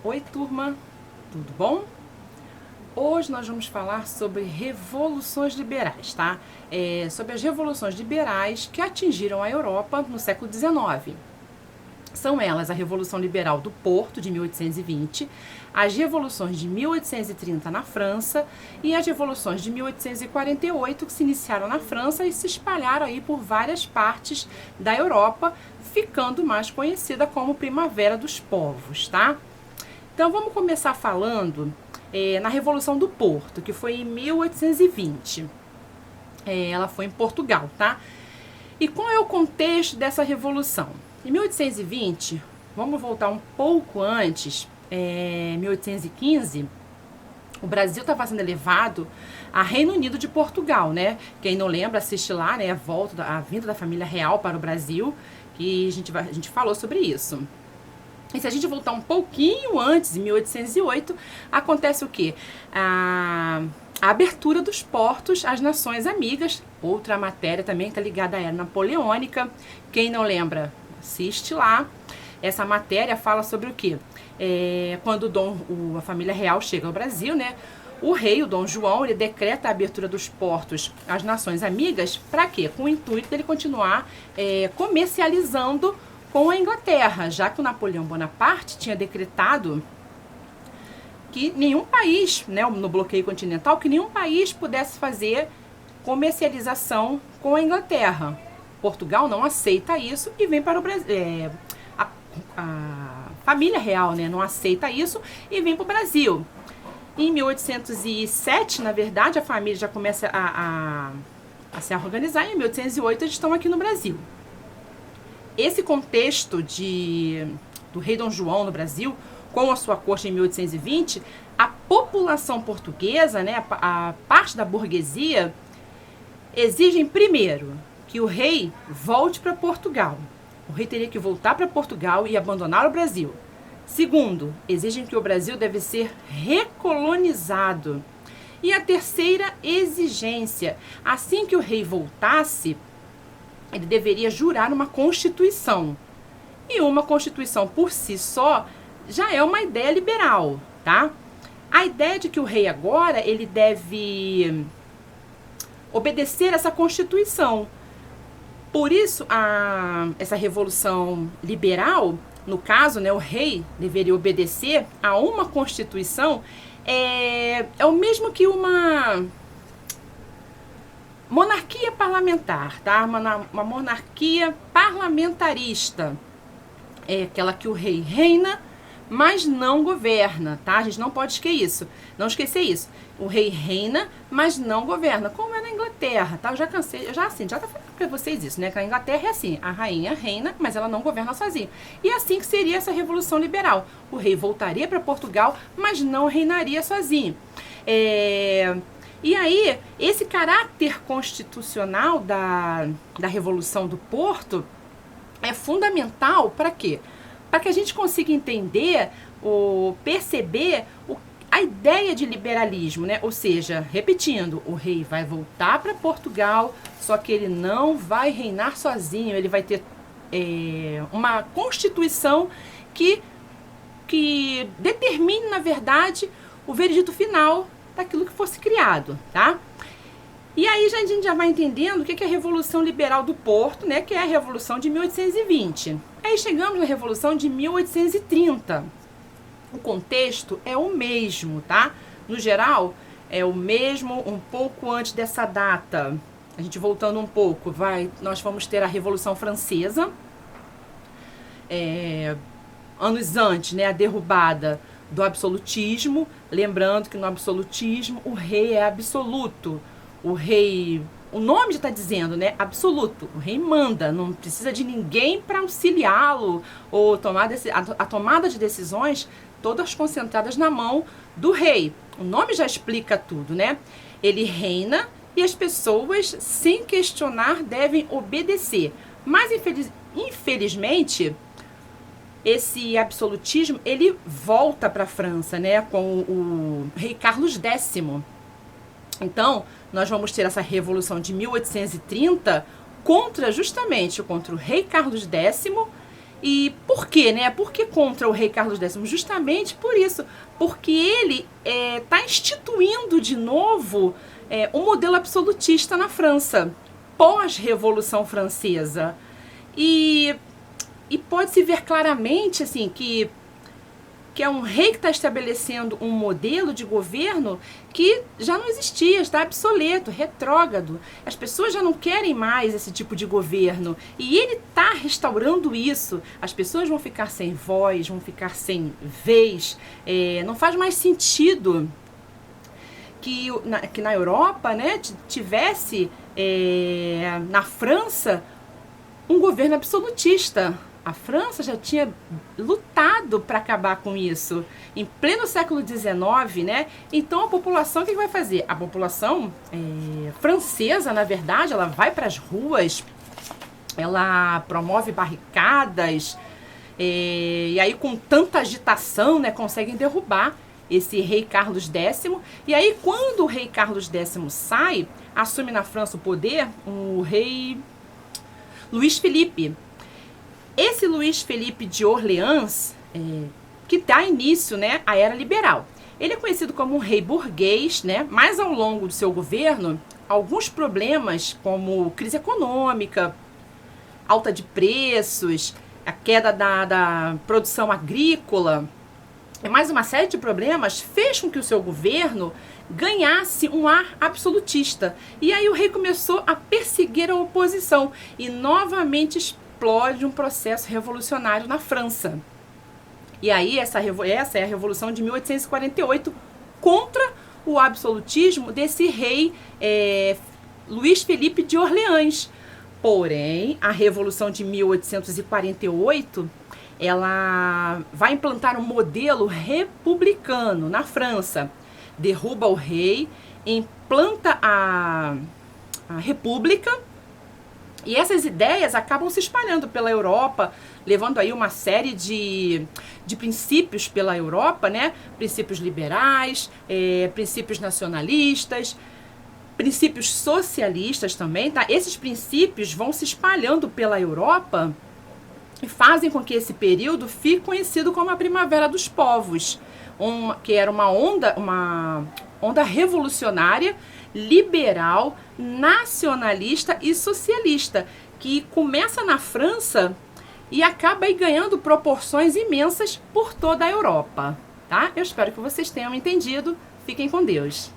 Oi, turma, tudo bom? Hoje nós vamos falar sobre revoluções liberais, tá? Sobre as revoluções liberais que atingiram a Europa no século XIX. São elas a Revolução Liberal do Porto, de 1820, as revoluções de 1830 na França e as revoluções de 1848 que se iniciaram na França e se espalharam aí por várias partes da Europa, ficando mais conhecida como Primavera dos Povos, tá? Então vamos começar falando na Revolução do Porto, que foi em 1820. Ela foi em Portugal, tá? E qual é o contexto dessa revolução? Em 1820, vamos voltar um pouco antes, 1815, o Brasil estava sendo elevado a Reino Unido de Portugal, né? Quem não lembra, assiste lá, né? A vinda da família real para o Brasil, que a gente falou sobre isso. E se a gente voltar um pouquinho antes, em 1808, acontece o quê? A abertura dos portos às nações amigas. Outra matéria também está ligada à era napoleônica. Quem não lembra, assiste lá. Essa matéria fala sobre o quê? Quando a família real chega ao Brasil, né? O rei, o Dom João, ele decreta a abertura dos portos às nações amigas. Para quê? Com o intuito dele continuar comercializando com a Inglaterra, já que o Napoleão Bonaparte tinha decretado que nenhum país, né, no bloqueio continental, que nenhum país pudesse fazer comercialização com a Inglaterra. Portugal não aceita isso e vem para o Brasil. A família real, né, não aceita isso e vem para o Brasil. Em 1807, na verdade, a família já começa a se organizar e em 1808 eles estão aqui no Brasil. Esse contexto do rei Dom João no Brasil, com a sua corte em 1820, a população portuguesa, né, a parte da burguesia, exigem primeiro que o rei volte para Portugal. O rei teria que voltar para Portugal e abandonar o Brasil. Segundo, exigem que o Brasil deve ser recolonizado. E a terceira exigência, assim que o rei voltasse, ele deveria jurar uma constituição. E uma constituição por si só já é uma ideia liberal, tá? A ideia de que o rei agora ele deve obedecer essa constituição. Por isso, essa revolução liberal, no caso, né, o rei deveria obedecer a uma constituição, é o mesmo que uma monarquia parlamentar, tá? Uma monarquia parlamentarista. É aquela que o rei reina, mas não governa, tá? A gente não pode esquecer isso. O rei reina, mas não governa, como é na Inglaterra, tá? Eu já tá falando pra vocês isso, né? Que a Inglaterra é assim, a rainha reina, mas ela não governa sozinha. E assim que seria essa Revolução Liberal. O rei voltaria para Portugal, mas não reinaria sozinho. E aí, esse caráter constitucional da Revolução do Porto é fundamental para quê? Para que a gente consiga entender ou perceber a ideia de liberalismo, né? Ou seja, repetindo, o rei vai voltar para Portugal, só que ele não vai reinar sozinho, ele vai ter uma constituição que determine, na verdade, o veredito final daquilo que fosse criado, tá? E aí a gente já vai entendendo o que é a Revolução Liberal do Porto, né, que é a Revolução de 1820. Aí chegamos na Revolução de 1830. O contexto é o mesmo, tá? No geral, é o mesmo, um pouco antes dessa data. A gente voltando um pouco, nós vamos ter a Revolução Francesa. Anos antes, né, a derrubada do absolutismo, lembrando que no absolutismo o rei é absoluto. O nome já está dizendo, né? Absoluto. O rei manda, não precisa de ninguém para auxiliá-lo ou a tomada de decisões todas concentradas na mão do rei. O nome já explica tudo, né? Ele reina e as pessoas, sem questionar, devem obedecer. Mas infelizmente, esse absolutismo ele volta para a França, né? Com o rei Carlos X. Então, nós vamos ter essa revolução de 1830 justamente contra o rei Carlos X E por quê, né? Por que contra o rei Carlos X? Justamente por isso, porque ele está instituindo de novo um modelo absolutista na França, pós-Revolução Francesa. E pode-se ver claramente assim que é um rei que está estabelecendo um modelo de governo que já não existia, está obsoleto, retrógrado. As pessoas já não querem mais esse tipo de governo. E ele está restaurando isso. As pessoas vão ficar sem voz, vão ficar sem vez. Não faz mais sentido que na Europa, né, tivesse na França um governo absolutista. A França já tinha lutado para acabar com isso em pleno século XIX, né? Então a população, o que vai fazer? A população francesa, na verdade, ela vai para as ruas, ela promove barricadas, e aí com tanta agitação, né, conseguem derrubar esse rei Carlos X. E aí quando o rei Carlos X sai, assume na França o poder o rei Luís Felipe. Esse Luís Felipe de Orleans, que dá início, né, à era liberal. Ele é conhecido como um rei burguês, né, mas ao longo do seu governo, alguns problemas como crise econômica, alta de preços, a queda da produção agrícola, e mais uma série de problemas fez com que o seu governo ganhasse um ar absolutista. E aí o rei começou a perseguir a oposição e novamente explode um processo revolucionário na França. E aí essa é a Revolução de 1848 contra o absolutismo desse rei Luís Felipe de Orleans. Porém, a Revolução de 1848 ela vai implantar um modelo republicano na França. Derruba o rei, implanta a república. E essas ideias acabam se espalhando pela Europa, levando aí uma série de princípios pela Europa, né? Princípios liberais, princípios nacionalistas, princípios socialistas também, tá? Esses princípios vão se espalhando pela Europa e fazem com que esse período fique conhecido como a Primavera dos Povos, que era uma onda revolucionária, liberal, nacionalista e socialista, que começa na França e acaba aí ganhando proporções imensas por toda a Europa, tá? Eu espero que vocês tenham entendido. Fiquem com Deus.